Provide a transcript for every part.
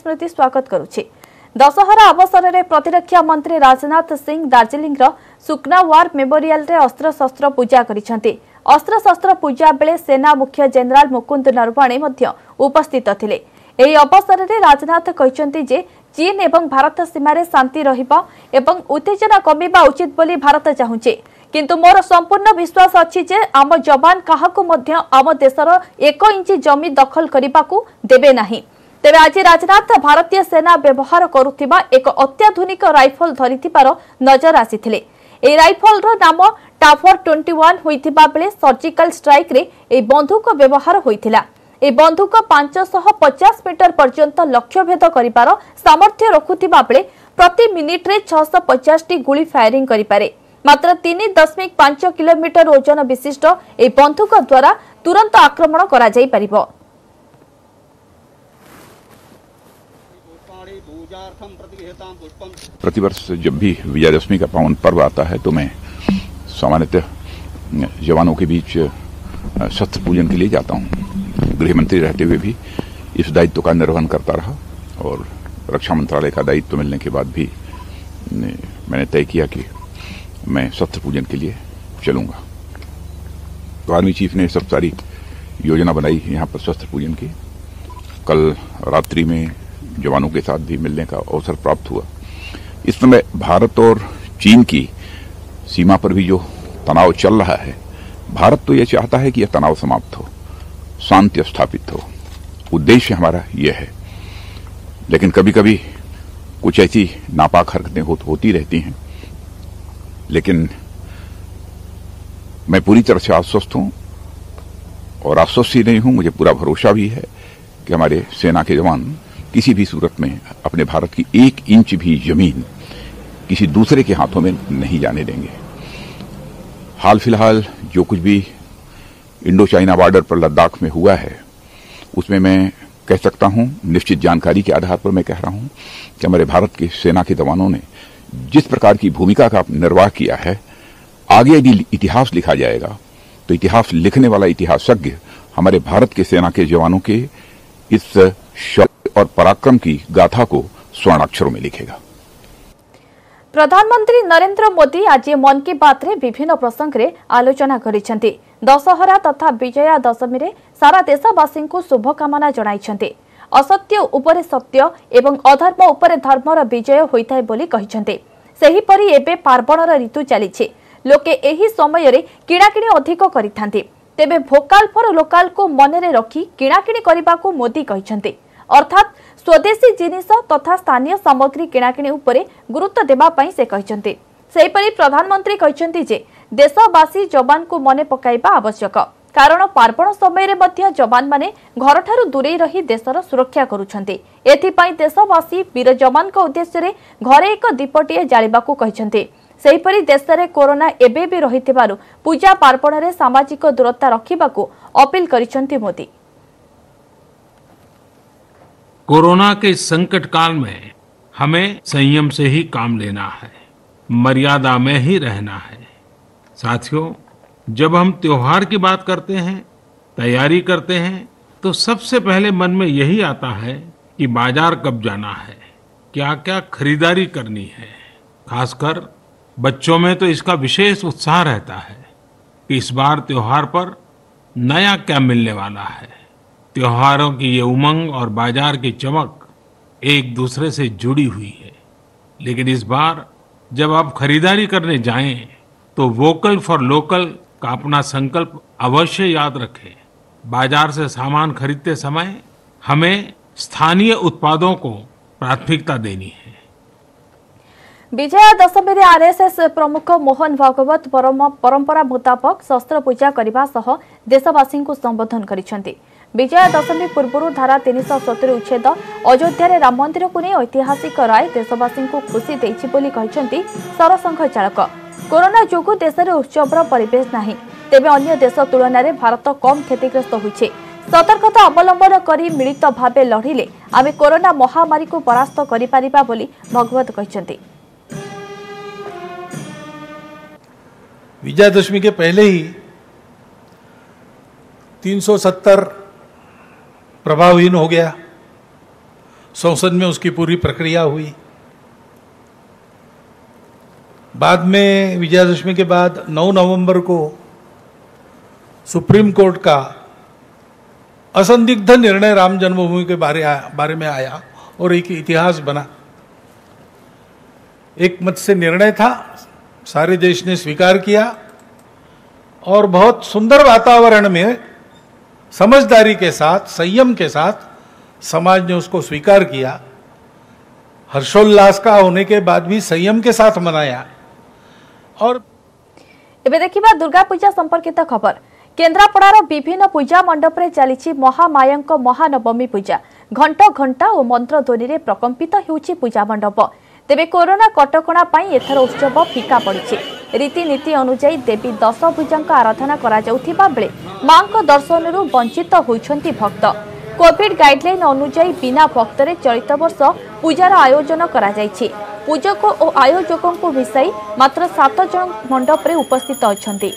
स्मृति स्वागत करुछि। दशहरा अवसर में प्रतिरक्षा मंत्री राजनाथ सिंह दार्जिलिंग सुकना वार मेमोरियल रे अस्त्र शस्त्र पूजा करिसेंति। अस्त्र शस्त्र पूजा बेले सेना मुख्य जनरल मुकुंद नरवणे मध्य उपस्थित थिले। एही अवसर में राजनाथ कहिसेंति जे चीन एवं भारत सीमार शांति रहिबा एवं उत्तेजना कमिबा उचित बोली भारत चाहुचे, किंतु मोर संपूर्ण विश्वास अछि जे आम जवान काहाकु मध्य आम देशर 1 इंच जमी दखल करिबाकू देबे नाही। तेबे आज राजनाथ भारतीय सेना व्यवहार करुथिबा एक अत्याधुनिक राइफल धरिथिबार नजर आसीथिले। ए राइफल रो नाम टाफर 21 होइथिबा बेले सर्जिकल स्ट्राइक रे ए बंदूक व्यवहार होइथिला। ए बंदूक 550 मीटर पर्यंत लक्ष्य भेद करिबार सामर्थ्य रखुथिबा बेले प्रति मिनिट रे 650 टी गुली फायरिंग करिपारे। मात्र 3.5 किलोमीटर ओजन विशिष्ट ए बंदूक द्वारा तुरंत आक्रमण करा जाई परिबो। प्रतिवर्ष जब भी विजयादशमी का पावन पर्व आता है तो मैं सामान्यतः जवानों के बीच शस्त्र पूजन के लिए जाता हूं। गृह मंत्री रहते हुए भी इस दायित्व का निर्वहन करता रहा और रक्षा मंत्रालय का दायित्व मिलने के बाद भी मैंने तय किया कि मैं शस्त्र पूजन के लिए चलूंगा। तो आर्मी चीफ ने सब सारी योजना बनाई यहाँ पर शस्त्र पूजन की। कल रात्रि में जवानों के साथ भी मिलने का अवसर प्राप्त हुआ। इस समय भारत और चीन की सीमा पर भी जो तनाव चल रहा है, भारत तो यह चाहता है कि यह तनाव समाप्त हो, शांति स्थापित हो। उद्देश्य हमारा यह है, लेकिन कभी कभी कुछ ऐसी नापाक हरकतें होती रहती हैं। लेकिन मैं पूरी तरह से आश्वस्त हूं और आश्वस्त ही नहीं हूं, मुझे पूरा भरोसा भी है कि हमारे सेना के जवान किसी भी सूरत में अपने भारत की 1 इंच भी जमीन किसी दूसरे के हाथों में नहीं जाने देंगे। हाल फिलहाल जो कुछ भी इंडो चाइना बॉर्डर पर लद्दाख में हुआ है, उसमें मैं कह सकता हूं, निश्चित जानकारी के आधार पर मैं कह रहा हूं कि हमारे भारत की सेना के जवानों ने जिस प्रकार की भूमिका का निर्वाह किया है, आगे यदि इतिहास लिखा जाएगा तो इतिहास लिखने वाला इतिहासज्ञ हमारे भारत के सेना के जवानों के इस शौर्य और पराक्रम की गाथा को स्वर्णाक्षरों में लिखेगा। प्रधानमंत्री नरेंद्र मोदी आज मन की बात रे विभिन्न प्रसंग रे आलोचना करिसेंति। दशहरा तथा विजया दशमी रे सारा देशवासी को शुभकामना जणाइछन्ति। असत्य उपरे सत्य एवं अधर्म उपरे धर्मर विजय होइथाय बोली कहिसेंति। सेहीपरि एबे पार्वणर ऋतु चलीछि। लोके एही समय रे किणाकिणी अधिक करिथांति। तेबे भोकाल फॉर लोकाल को मनरे रखी किणाकिणी करबा को मोदी कहिसेंति। अर्थात स्वदेशी जिनिस तथा स्थानीय सामग्री किणाकिणी उपरे गुरुत्व देबा पई से कहिसेंति। सेहीपरि प्रधानमंत्री कहिसेंति जे देशवासी जवान को मने पकाइबा आवश्यक, कारण पार्वण समय रे मध्य जवान माने घर ठारू दूरे रही देशर सुरक्षा करूछन्ति। एथिपई देशवासी वीर जवान को उद्देश्य रे घरे एक दीपटिए जालिबाकू कहिसेंति। सेहीपरि देश रे कोरोना एबे भी रहिथिबारु पूजा पार्वण रे सामाजिक दूरता रखिबाकू अपील करिसेंति मोदी। कोरोना के इस संकट काल में हमें संयम से ही काम लेना है, मर्यादा में ही रहना है। साथियों, जब हम त्योहार की बात करते हैं, तैयारी करते हैं, तो सबसे पहले मन में यही आता है कि बाजार कब जाना है, क्या क्या खरीदारी करनी है। खासकर बच्चों में तो इसका विशेष उत्साह रहता है कि इस बार त्योहार पर नया क्या मिलने वाला है। त्योहारों की ये उमंग और बाजार की चमक एक दूसरे से जुड़ी हुई है। लेकिन इस बार जब आप खरीदारी करने जाएं, तो वोकल फॉर लोकल का अपना संकल्प अवश्य याद रखें। बाजार से सामान खरीदते समय हमें स्थानीय उत्पादों को प्राथमिकता देनी है। विजया दशमी आरएसएस प्रमुख मोहन भागवत परंपरा मुताबक शस्त्र पूजा करने सह देशवासी को संबोधन करिसेंति। विजया दशमी पूर्व धारा 370 उच्छेद अयोध्या राम मंदिर को नहीं ऐतिहासिक राय देशवासी को खुशी देछि बोली कहिसेंति सरसंघ चालक। कोरोना जोगु देश में उत्सवर परिवेश नहीं, तेबे अन्य देश तुलन में भारत कम क्षतिग्रस्त होइछे। सतर्कता अवलंबन करी मिलित भावे लढ़िले आमे कोरोना महामारी को परास्त करि परिबा बोली भागवत कहिसेंति। विजयादशमी के पहले ही 370 प्रभावहीन हो गया संसद में उसकी पूरी प्रक्रिया हुई। बाद में विजयादशमी के बाद 9 नवंबर को सुप्रीम कोर्ट का असंदिग्ध निर्णय राम जन्मभूमि के बारे में आया और एक इतिहास बना। एक मत से निर्णय था, सारे देश ने स्वीकार किया और बहुत सुंदर वातावरण में समझदारी के साथ, संयम के साथ समाज ने उसको स्वीकार किया। हर्षोल्लास का होने के बाद भी संयम के साथ मनाया। और एबे देखिबा दुर्गा पूजा संपर्कित खबर। केन्द्रापड़ार विभिन्न पूजा मंडप रे चली महामायंक महानवमी पूजा। घंटा घंटा और मंत्र ध्वनि रे प्रकंपित होउछि पूजा मंडप। तेबे कोरोना कटकणा पाई एथर उत्सव फीका पड़िछि। रीतिनीति अनुसार देवी दशभुजांक आराधना करा जाउथिबा बेले मांक दर्शनरु वंचित होइछन्ति भक्त। कोविड गाइडलाइन अनुसार बिना भक्तरे चलित वर्ष पूजार आयोजन करा जाइछि। पूजक और आयोजकों को मिसाई मात्र 7 जन मंडप रे उपस्थित अछन्ति।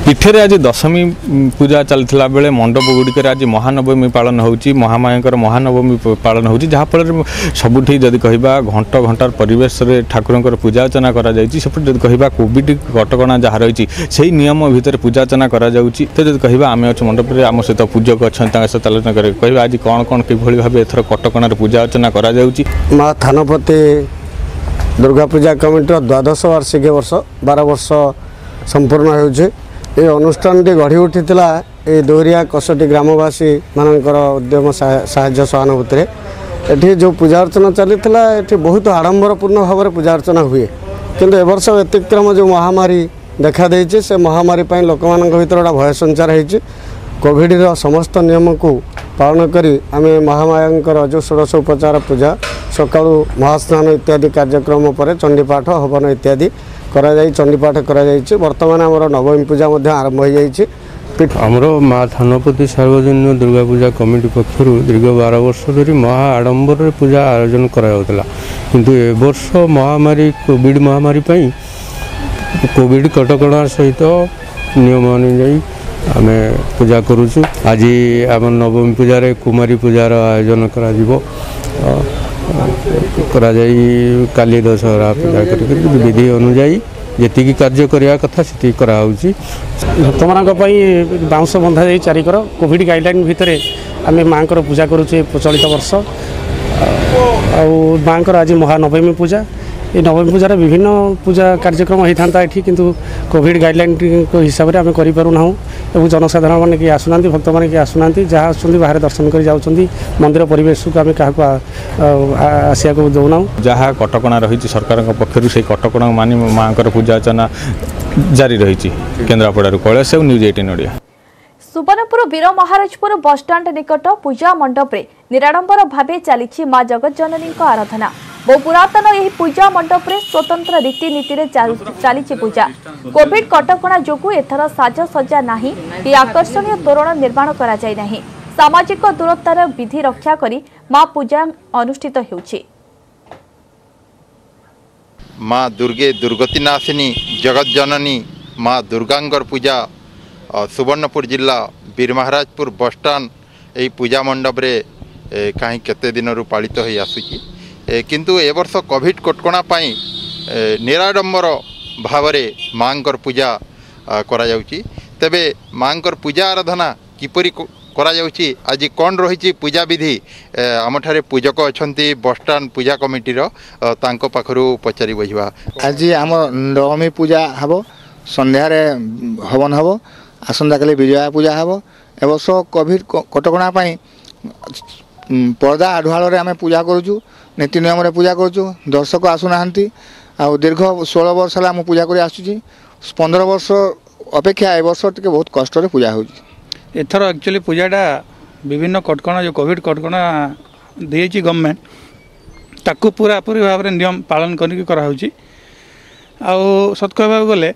इठेरे आज दशमी पूजा चलता बेले मंडप गुड़िक आज महानवमी पालन होची, महामायंकर महानवमी पालन होची, जहाँ फल सबुठी जदि कहबा घंटा घंटार परिवेश रे ठाकुरंकर पूजा अर्चना करा जायछि। सेपटे जदि कहबा कोविड कटकणा जहाँ रही से नियम भितर पूजा अर्चना करा जाउछि। तो जदि कहबा आमे अच्छे मंडप रे आम सहित पूजक अच्छा सहित आलोचना करे कहबा आज कौन कौन किभଳି भाबे एथर कटकणार पूजा अर्चना करा जाउछि। माँ थानपति दुर्गा पूजा कमिटीर 12 वार्षिक वर्ष 12 वर्ष संपूर्ण होउछि। ये अनुष्ठान गढ़ी उठी ये दोहरिया कसटी ग्रामवासी मानकर उद्यम साहाय्य सहानुभूति एठी जो पूजा अर्चना चली ये बहुत आडंबरपूर्ण भाव में पूजा अर्चना हुए, किंतु एवर्ष व्यतिक्रम जो महामारी देखा देइछि से महामारी पई लोक मानक भीतर गोटा भय संचार होइछि। कोविड समस्त नियम को पालन करी आमे महामायांकर जो षोडश उपचार पूजा सकाळु महास्नान इत्यादि कार्यक्रम पर चंडीपाठ हवन इत्यादि करा जाई चंडीपाठ करा जाइछि। वर्तमान हमर नवमी पूजा मध्य आरंभ हो जाइछि। आमर माँ थानपति सार्वजनीन दुर्गा पूजा कमिटी पक्षर दीर्घ 12 वर्ष धरी महा आडंबर पूजा आयोजन कराउतला, किंतु ए वर्ष महामारी कोविड महामारी पई कोविड कटकणा सहित नियम अनुଯାयी आम पूजा करुचु। आज आम नवमी पूजा रे कुमारी पूजार आयोजन करा जिवो करा जाई। काली दशहरा पूजा करके विधि अनुଯାयी जी कार्य करने कथा से भक्त मान बाउंश बंधा जाए चारिकर कोविड गाइडलाइन भितर आम माँ पूजा करुचे चलित वर्ष। माँ आज महानवमी पूजा, ये नवमी पूजार विभिन्न पूजा कार्यक्रम होता है, किंतु कोविड गाइडलाइन हिसाब से आम करूना और जनसाधारण मैंने किए आसुना, भक्त मैंने किए आसुना, जहाँ आसुँच बाहर दर्शन कर जाऊँ मंदिर परिवेश को आम क्या आसिया को दौना। जहाँ कटकणा रही सरकार पक्षर से कटकणा मानि माँ पूजा अर्चना जारी रही। केन्द्रापड़ा कैलाश न्यूज 18 ओडिया। सुवर्णपुर वीर महाराजपुर बसस्टाण्ड निकट पूजा मंडप रे निराडंबर भावे चली माँ जगज्जननी आराधना। बहु पुरातन यह पूजा मंडप रे स्वतंत्र रीतिनीति रे चली पूजा। कोविड कटकणा जोगु एथर साजसज्जा नाही कि आकर्षणीय तोरण निर्माण करा जाय नाही। सामाजिक दूरतार विधि रक्षा करी माँ पूजा अनुष्ठित होउछि। माँ दुर्गे दुर्गतिनाशिनी जगज्जननी माँ दुर्गांगर पूजा सुवर्णपुर जिला वीर महाराजपुर बसस्टाण्ड यही पूजा मंडप रे कहीं केते दिन पालित हो आसुची, किंतु ए वर्ष कोविड कटकणा पाई निराडंबर भावरे मांकर पूजा करा जाउची। तेबे मांकर पूजा आराधना किपरि करा जाउची, आज कौन रही पूजा विधि आमठारे पूजक अछंती बसस्टाण्ड पूजा कमिटीर तांको पाखरु पचारि बहिबा। आज आम नवमी पूजा हबो, संध्यार हवन हबो, आसंता काली विजया पूजा हबो। ए वर्ष कोविड कटकणा पाई पर्दा आढ़ुआल आम पूजा करुचु, नीति नियम पूजा करुचु। दर्शक आसुना आ दीर्घ 16 वर्ष है पूजा कर आसुची। 15 वर्ष अपेक्षा ए वर्ष टे बहुत कष्ट पूजा हो। एथर एक्चुअली पूजाटा विभिन्न कटकणा जो कोविड कटकणा देती गवर्नमेंट ताकू पूरा पूरी भाव में नियम पालन करके कराऊँगी। सत कहवा गले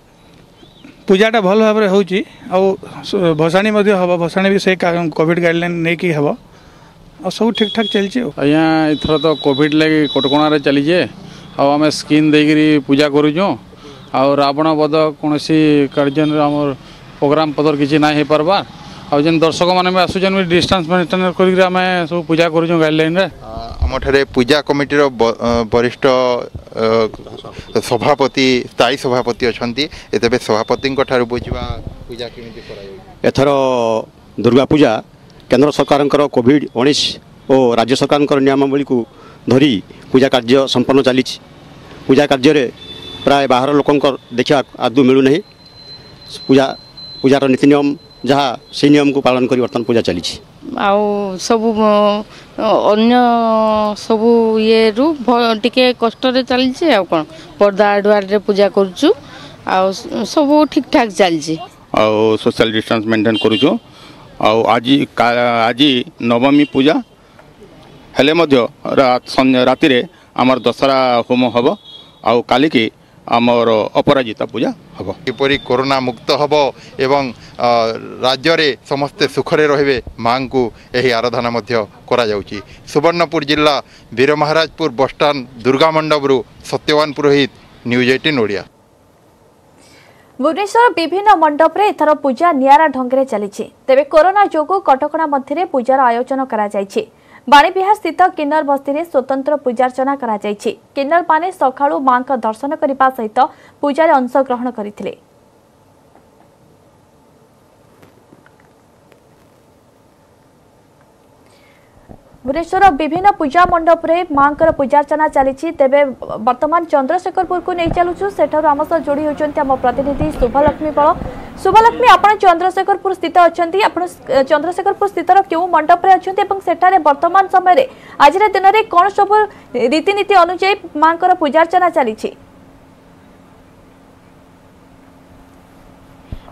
पूजाटा भल भाव में हो भसाणी हम भसाणी भी से कोविड गाइडलाइन नहीं कि हम और सब ठीक ठाक चलती। आज्ञा एथर तो कोविड लगे कटकणार चलीजे आम स्किन देकरी पूजा करूँ आ रावण बध कौन कार्य आम प्रोग्राम पदर किसी ना हो पार्बा जेन दर्शक मैंने भी आसुचन भी डिस्टेंस मेंटेन करके आम सब पूजा करूँ गाइडलाइन रे आमठारे पूजा कमिटीर वरिष्ठ सभापति स्थायी सभापति अच्छा तेज सभापति बुझा पूजा केमी एथर दुर्गा पूजा केंद्र सरकार कोविड-19 और राज्य सरकार नियमावली को धरी पूजा कार्य संपन्न चली पूजा कार्य प्राय बाहर लोक देखा आदौ मिलूना पूजार नीति नियम जहाँ से नियम को पालन कर बर्तमान पूजा चली सब अन्य सब ये टे कष्ट चली कौन पर्दा आडुआर पूजा करुचु सब ठीक ठाक चलती सोशल डिस्टेंस मेंटेन करुचु आज नवमी पूजा हेले राति आमर दशहरा होम हम आउ काली की आमर अपराजिता पूजा हम किपरि कोरोना मुक्त हम एवं राज्य रे समस्ते सुखरे रहिबे मां को एही आराधना मध्य करा जाउची। सुवर्णपुर जिला वीरमहाराजपुर बसस्टाण्ड दुर्गा मंडपरु सत्यवान पुरोहित न्यूज 18 ओडिया। भुवनेश्वर विभिन्न मंडप रे एथर पूजा नियारा ढंगरे चली तेबे कोरोना जोगु कटकणा मध्य पूजार आयोजन करा जायछि। बाणीविहार स्थित किन्नर बस्ती में स्वतंत्र पूजार्चना करा जायछि। किन्नर माने सखाळु मां का दर्शन करने सहित पूजा रे अंश ग्रहण करथिले। भुवनेश्वर विभिन्न पूजा मंडप रे मां का पूजार्चना चली तेबे वर्तमान चंद्रशेखरपुर को नहीं चलुछु सेठारु आम सह जोड़ी होचंती आम प्रतिनिधि शुभलक्ष्मी बल। शुभलक्ष्मी आपण चंद्रशेखरपुर स्थित अछंती आपण चंद्रशेखरपुर स्थितर केउ मंडप रे अछंती एवं सेठारे वर्तमान समय रे आज रे दिन रे कोन सब रीतिनीति अनुसार मां का पूजार्चना चली छी।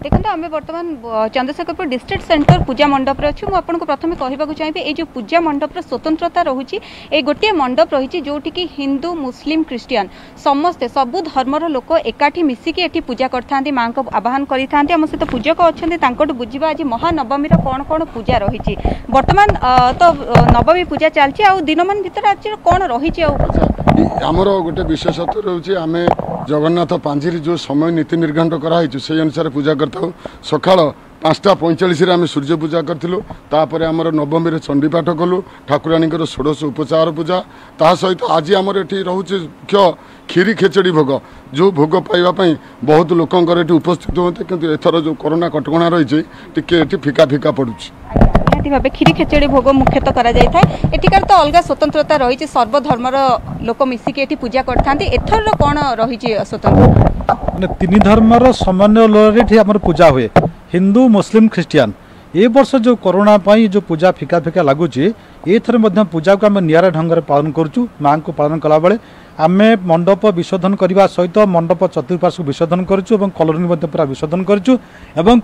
देखो आम बर्तमान चंद्रशेखरपुर डिस्ट्रिक्ट सेंटर पूजा मंडप अच्छु मुझे प्रथम कहवाक चाहिए ये जो पूजा मंडप स्वतंत्रता रही है गोटे मंडप रही जोटि कि हिंदू मुस्लिम क्रिश्चियन समस्ते सबू धर्मर लोक एकाठी मिसिकी एठी पूजा करता माँ को आवाहन करते आम सहित पूजक अच्छा बुझा आज महानवमी कौन कौन पूजा रही बर्तमान तो नवमी पूजा चलती आ दिन मान भर आज कौन रही आमर गोटे विशेषत्व रोचे आम जगन्नाथ पांजिरी जो समय नीति निर्घंट कराई से अनुसार पूजा करता सका 5:45 आम सूर्य पूजा करूँ तापर आम नवमी चंडीपाठ कलु ठाकुराणी षोडश उपचार पूजा ता सहित आज आमर ये रोचे मुख्य खीरी खेचड़ी भोग जो भोग पाइबापी बहुत लोकंर ये उपस्थित होते किंतु एथर जो कोरोना कटकणा रही टे फिका फिका पड़ू भाव खीरी खेचड़ी भोग मुख्यतः करा जाय थाए एठिकार तो अलग स्वतंत्रता रही सर्वधर्मर लोक मिसिकी एठी पूजा करथांती एथर कौन रही स्वतंत्र तीन धर्मर समन्वय लहरी आम पूजा हुए हिंदू मुस्लिम क्रिश्चियन ए वर्ष जो कोरोना पाई जो पूजा फिका फिका लगुच एथर पूजा को आम नियारा ढंग से पालन करुचु माँ को पालन कला बेले आम मंडप विशोधन करने सहित मंडप चतुर्पार्श्व विशोधन करुचु कॉलोनी पूरा विशोधन करुचु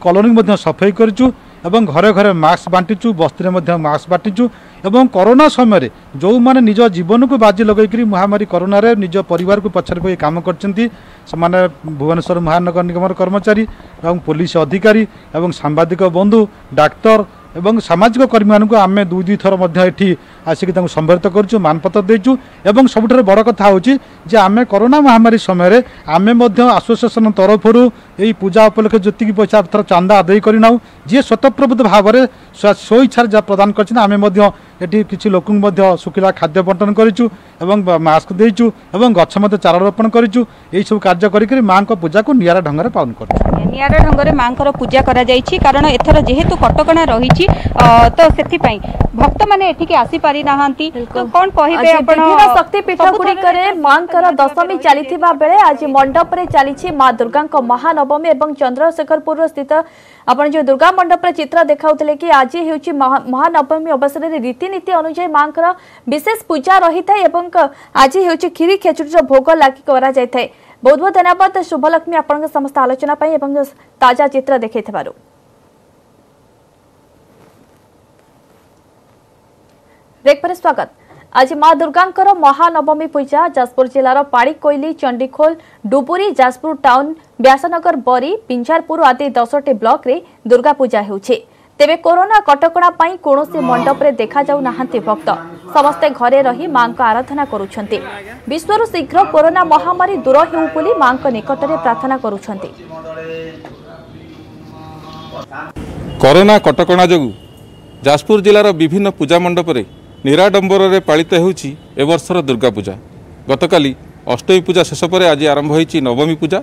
कॉलोनी सफाई करुचु घरे घरे मास्क बांटीचु बस्ती में मास्क बांटीचु कोरोना समय जो मैंने निज जीवन को बाजी लगे महामारी कोरोना रे निज परिवार को पछर को काम करछंती से भुवनेश्वर महानगर निगम कर्मचारी एवं पुलिस अधिकारी एवं सांबादिक बंधु डाक्तर एवं सामाजिक कर्मी मानक आम दुई थर ये आसिक संबर्धित करुँ मानपत्र देचु एवं सबुठ बड़ कथा हूँ आम कोरोना महामारी समय आम एसोसिएशन तरफ यही पूजा उपलक्षे जी पैसा थर चांदा आदाय करना जी स्वतःप्रबुद्ध भाव में स्व इच्छा जहाँ प्रदान कर किसी लोक शुखिला खाद्य बंटन करूँ मास्क देचु गछ चारा रोपण करूँ यही सब कार्य कर माँ पूजा को नियारा ढंग से पालन कर नियारा ढंग से माँ पूजा करा जायछि कारण एथर जेहेतु कटकणा रही तो से भक्त मैंने एठिके आसी पारि नाहांती तो कौन कहिबे आपण शक्ति पीठ गुड़िकरे मांकर दशमी चलीथिबा बेले आज मंडप रे चलीछि मां दुर्गा को महानवमी एवं चंद्रशेखरपुर स्थित आपण जो दुर्गा मंडप रे चित्र देखाउतले कि आज हेउछि महानवमी अवसर रे रीतिनीति अनुसार मांकर विशेष पूजा रही थाए एवं आज हेउछि खीरी खेचुड़ी भोग लागि करा जाय थाए। बहुत बहुत धन्यवाद शुभलक्ष्मी आपण समस्त आलोचना पई एवं ताजा चित्र देखैथबारु। ब्रेक पर स्वागत। आज मां दुर्गांकर महानवमी पूजा जाजपुर जिलार पाड़ीकोइली चंडीखोल डुबुरी जाजपुर टाउन व्यासनगर बरी पिंजारपुर आदि 10टी ब्लॉक रे दुर्गा पूजा हेउछे। तेबे कोरोना कटकणा पाई कोनोसी मंडप रे देखा जाउ नाहंती भक्त समस्ते घरे रही मां को आराधना करूछंती। विश्वरु शीघ्र कोरोना महामारी दूर हेउ बोली मां को निकट रे प्रार्थना करूछंती। कोरोना कटकणा जोगु जाजपुर जिलार विभिन्न पूजा मंडप रे निराडंबर पालित होउछि ए वर्षर दुर्गा पूजा। गतकाली अष्टमी पूजा शेष पर आज आरंभ होइछि नवमी पूजा।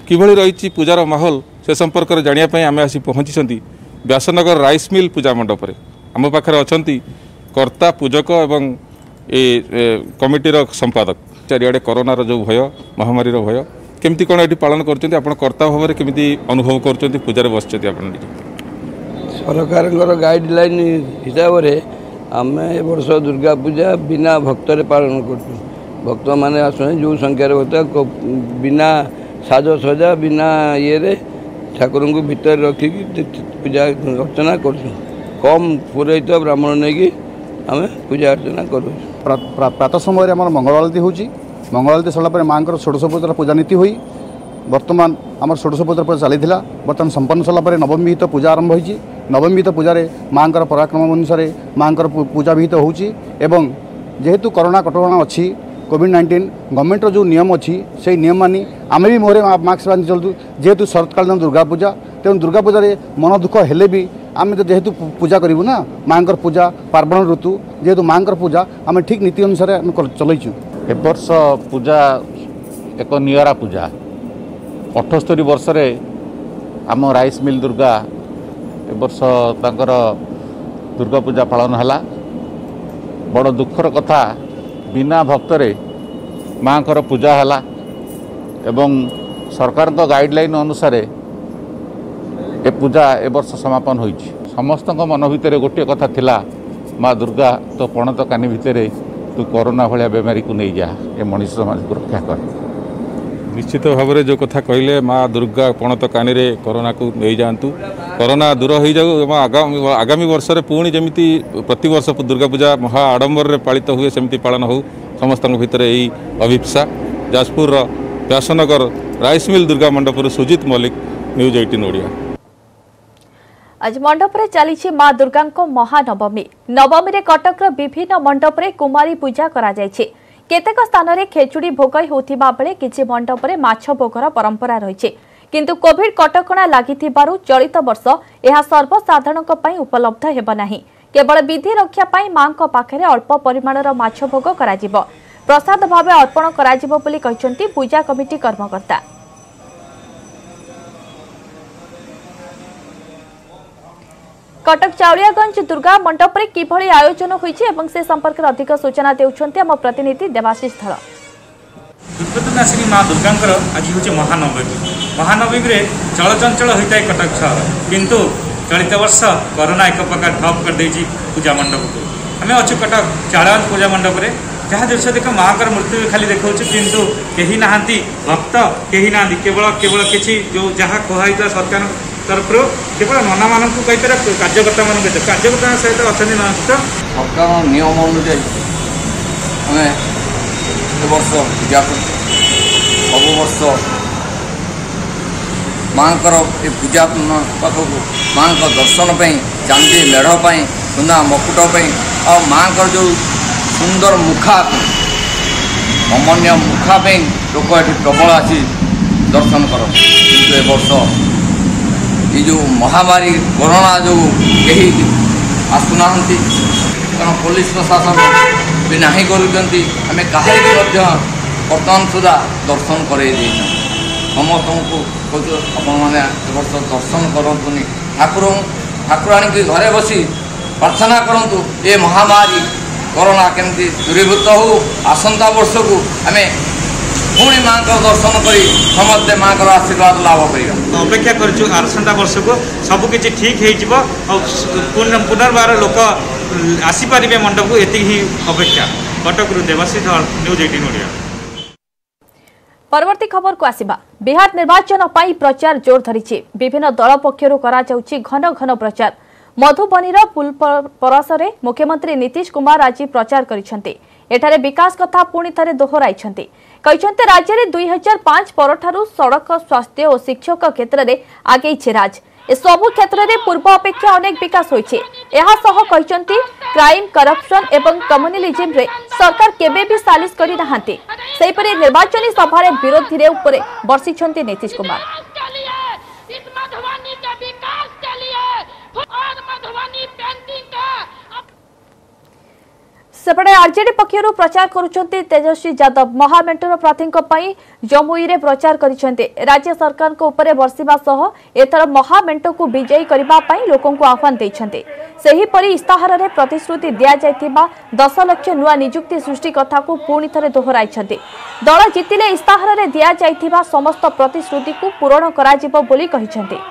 किभଳି रही पूजार माहौल से संपर्क में जानापी आम आसी पहुँची व्यासनगर राइस मिल पूजा मंडप रे। आम पाखे अच्छा कर्ता पूजक एवं ए कमिटीर संपादक। चारिआडे कोरोनार जो भय महामारीर भय केमती कौन ये पालन कर कर्ता भाव में केमी अनुभव कर पूजार बस सरकार गाइडलाइन हिसाब से आम ए वर्ष दुर्गा पूजा बिना भक्तर पालन कर भक्त मैंने आसुना जो संख्यार भक्त बिना साजसजा बिना ये ठाकुर को भितर रखिकी पूजा अर्चना कर कम पुरोहित ब्राह्मण नहीं आम पूजा अर्चना कर प्रातः समय आम मंगल आरती हो मंगल आरती सरला माँ षोडश पूजा पूजा नीति हुई बर्तमान आम षोडश पूजा पूजा चली बर्तमान संपन्न सरला नवमी विहित पूजा आरंभ होती। नवमी विहित पूजा माँ पराक्रम अनुसार माँ पूजा विहित होची एवं जेहेतु कोरोना कटकणा अच्छी कोविड-19 गवर्नमेंट जो नियम अच्छी से नियम मानी आम भी मुहर मास्क बांधि चलतु जेहेतु शरतकालीन दुर्गा पूजा तेणु दुर्गा पूजा मन दुख हेले भी आम तो जेहेतु पूजा करूँ ना माँ पूजा पार्वण ऋतु जेहेतु माँ पूजा आम ठीक नीति अनुसार चलैचु। ए वर्ष पूजा एक नियरा पूजा 78 वर्ष आम राइस मिल दुर्गा ए वर्ष तांकर दुर्गा पूजा पालन है। बड़ दुखर कथा बिना भक्तरे माँ पूजा है एवं सरकार गाइडलाइन अनुसार ए पूजा ए वर्ष समापन हो समस्त मन भितर गोटे कथा थिला माँ दुर्गा तो पणत कानी भितर तू कोरोना भाया बेमारी को नहीं जा ए मनीष समाज को रक्षा कर। निश्चित भाव में जो कथा कहले माँ दुर्गा पणत कानी रे कोरोना को नहीं जातु कोरोना दूर हो जाऊ आगामी वर्ष में पुणी जमी प्रति वर्ष दुर्गा पूजा महा आडंबर रे पालित हुए सेमती पालन हो समस्त भितर यही अभिप्सा। जाजपुर व्यासनगर राइस मिल दुर्गा मंडप सुजित मल्लिक न्यूज 18 ओडिया। आज मंडप रे चली माँ दुर्गा महानवमी नवमी रे कटक विभिन्न मंडप रे कुमारी पूजा करा जायछि। केतेक स्थान रे खेचुड़ी भोग होथिबा बेले किछि मंडप रे माछ भोगर परंपरा रहिछि किंतु कोविड कटकणा लागिथिबारु चलित वर्ष यह सर्वसाधारणक पई उपलब्ध हेब नाही। केवल विधि रक्षा पई मां को पाखरे अल्प परिमाणर माछ भोग कराजिबो प्रसाद भावे अर्पण कराजिबो बोली कहिसंती पूजा कमिटी कर्मकर्ता। कटक चाउलियागंज दुर्गा मंडप रे किभଳି आयोजन होईछि एवं से संपर्क में अधिक सूचना देउछंती हम प्रतिनिधि देवाशीष धळ। दुर्गतनाशिनी माँ दुर्गांकर आज हूँ महानवमी रे चलचंचल होता है कटक सहर किंतु चलित वर्ष कोरोना एक प्रकार ठप कर देछि पूजा मंडप को। आम अच्छु कटक चाउलियागंज पूजा मंडप रे जहाँ दृश्य देख माँ मूर्ति खाली देखा किंतु कहीं नहांती भक्त कहीं ना केवल केवल किसी जो जहाँ कहुई सरकार तरफ केवल नना मान कार्यकर्ता मान कार्यकर्ता सहित अच्छा नष्ट सरकार नियम अनुଯାयी आम वर्ष पूजा कर सब वर्ष माँ पूजा पाखक माँ दर्शन चांदी मेढ़ सुना मकुट आ माँ जो सुंदर मुखा अमन्य मुखा लोक ये प्रबल आसी दर्शन कर किंतु ए वर्ष ये जो महामारी कोरोना जो कहीं आसुना कारण पुलिस प्रशासन भी ना करुँच आम कहीं बर्तमान सुधा दर्शन कर समस्त को कहूँ आपने वर्ष दर्शन करूँ ठाकुर ठाकुराणी की घरे बसी प्रार्थना करूँ ये महामारी कोरोना केमती दूरीभूत हो आसंता वर्ष को आम पुणी माँ का दर्शन कर समस्ते माँ का आशीर्वाद लाभ कर अपेक्षा करूँ आसंता वर्ष को सबकि ठीक हो पुनर्बार लोक आसीपारे मंडप को ये ही अपेक्षा। कटक देवाशीष न्यूज 18 ओडिया। परवर्ती खबर को आसिबा बिहार निर्वाचन पाई प्रचार जोर धरिछि। विभिन्न दल पक्षरु करा जाउछि घन घन प्रचार। मधुबनीर पुलपरसरे मुख्यमंत्री नीतीश कुमार आज प्रचार करिसेंति। एठारे विकास कथा पुणी थरे दोहराइछंति। कहिसेंति राज्य में 2005 परठारु सड़क स्वास्थ्य और शिक्षक क्षेत्र में आगे राज ए सबु क्षेत्र में पूर्व अपेक्षा अनेक विकास होइछे। एहा सह कहिसेंति क्राइम करप्शन एवं कम्युनिलिज्म रे सरकार केबे भी सालिस करि नाहांती। सेहिपरि निर्वाचनी सभा रे विरोधी रे ऊपर बर्षिछंति नीतीश कुमार। सेपटे आरजेडी पक्षर प्रचार करुछन्ति तेजस्वी यादव महामेंटर प्रार्थी जमुई रे प्रचार करिसेंते। राज्य सरकार को ऊपर बर्षिबा सह एथर महामेंट को विजयी करबा पई लोकन को आह्वान दैछन्ते। सेही परि इस्ताहार रे प्रतिश्रुति दिया जायतिबा 10 लाख नुआ नियुक्ति सृष्टि कथा को पुणी थरे दोहराइछन्ते। दल जितिले इस्ताहार रे दिया जायतिबा समस्त प्रतिश्रुति को पूरण कराजिबो बोली कहिछन्ते।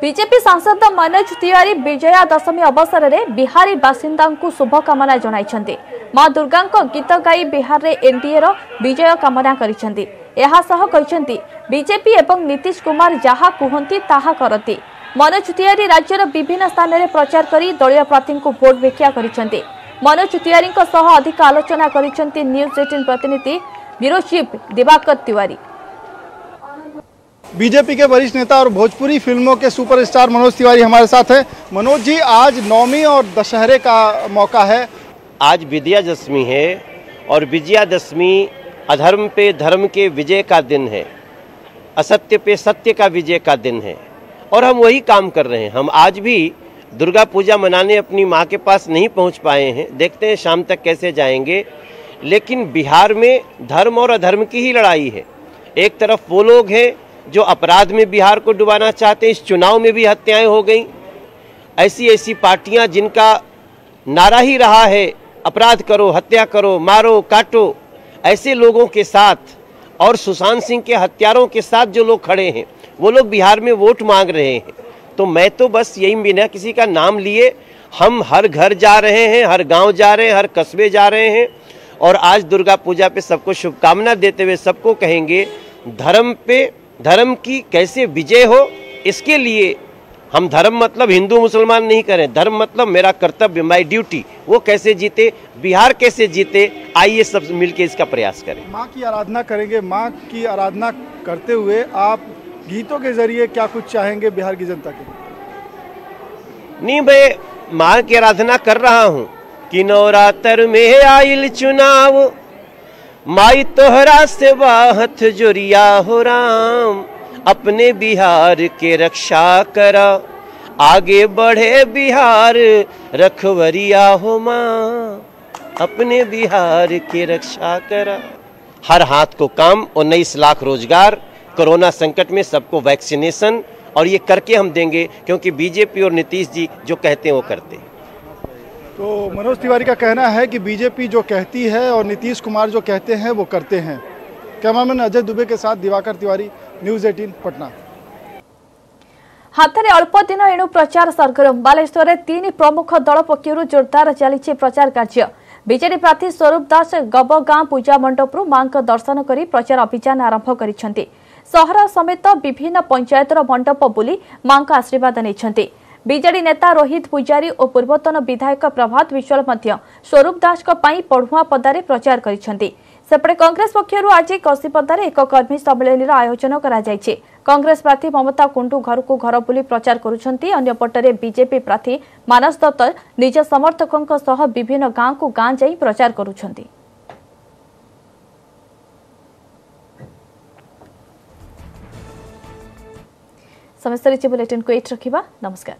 बीजेपी सांसद मनोज तिवारी विजया दशमी अवसर में बिहारी बासिंदा को शुभकामना जणाइछन्ते। मां दुर्गा गीत गाई बिहार रे एनडीए रो विजय कामना करिसेंती। एहा सह कहिसेंती बीजेपी एवं नीतीश कुमार जहा कुहंती ताहा करती। मनोज तिवारी राज्यर विभिन्न स्थान में प्रचार करी दलीय प्रार्थी को भोट भिक्षा करिसेंती। मनोज तिवारी सह अधिक आलोचना करिसेंती न्यूज 18 प्रतिनिधि bureau chief Diwakar Tiwari. BJP के वरिष्ठ नेता और भोजपुरी फिल्मों के सुपरस्टार मनोज तिवारी हमारे साथ हैं। मनोज जी, आज नवमी और दशहरे का मौका है। आज विजयादशमी है और विजयादशमी अधर्म पे धर्म के विजय का दिन है, असत्य पे सत्य का विजय का दिन है और हम वही काम कर रहे हैं। हम आज भी दुर्गा पूजा मनाने अपनी माँ के पास नहीं पहुँच पाए हैं, देखते हैं शाम तक कैसे जाएंगे। लेकिन बिहार में धर्म और अधर्म की ही लड़ाई है। एक तरफ वो लोग हैं जो अपराध में बिहार को डुबाना चाहते हैं। इस चुनाव में भी हत्याएं हो गई। ऐसी पार्टियां जिनका नारा ही रहा है अपराध करो, हत्या करो, मारो, काटो, ऐसे लोगों के साथ और सुशांत सिंह के हत्यारों के साथ जो लोग खड़े हैं वो लोग बिहार में वोट मांग रहे हैं। तो मैं तो बस यही, बिना किसी का नाम लिए हम हर घर जा रहे हैं, हर गाँव जा रहे हैं, हर कस्बे जा रहे हैं और आज दुर्गा पूजा पे सबको शुभकामना देते हुए सबको कहेंगे धर्म की कैसे विजय हो। इसके लिए हम धर्म मतलब हिंदू मुसलमान नहीं करें, धर्म मतलब मेरा कर्तव्य, माय ड्यूटी, वो कैसे जीते, बिहार कैसे जीते, आइए सब मिलके इसका प्रयास करें। माँ की आराधना करेंगे। माँ की आराधना करते हुए आप गीतों के जरिए क्या कुछ चाहेंगे बिहार की जनता के? नहीं, मैं माँ की आराधना कर रहा हूँ कि नवरात्र में आइल चुनाव, माई तोहरा से बाहत जोरिया हो राम, अपने बिहार के रक्षा करा, आगे बढ़े बिहार रखवरिया हो माँ, अपने बिहार के रक्षा करा। हर हाथ को काम, 19 लाख रोजगार, कोरोना संकट में सबको वैक्सीनेशन, और ये करके हम देंगे क्योंकि बीजेपी और नीतीश जी जो कहते हैं वो करते हैं। तो मनोज तिवारी का कहना है कि बीजेपी जो कहती है और नीतीश कुमार जो कहते हैं वो करते हैं। कैमरामैन अजय दुबे के साथ दिवाकर तिवारी, न्यूज 18 पटना। हाथ में अल्प दिन एणु प्रचार सरगरम। बालेश्वर में 3 प्रमुख दल पक्षर जोरदार चली प्रचार कार्य। बीजेडी प्रार्थी स्वरूप दास गबगां पूजा मंडपरू मां दर्शन कर प्रचार अभियान आरंभ कर सहर समेत विभिन्न पंचायतर मंडप बुली मां आशीर्वाद नहीं। बीजेडी नेता रोहित पुजारी और पूर्वतन विधायक प्रभात विश्वाल स्वरूप दास पढ़ुआ पदारे प्रचार करिसेंती। सेपटे कांग्रेस पक्षर आज कसीपदार एक कर्मी सम्मेलन आयोजन करा जायछि। कांग्रेस प्रार्थी ममता कुंडू घर को घर बुली प्रचार करुछंती। अन्यपटरे बीजेपी प्रार्थी मानस दत्त निज समर्थकों सह विभिन्न गांव को गांव जाई प्रचार करुछंती। समस्त बुलेटिन को एट रखिबा। नमस्कार।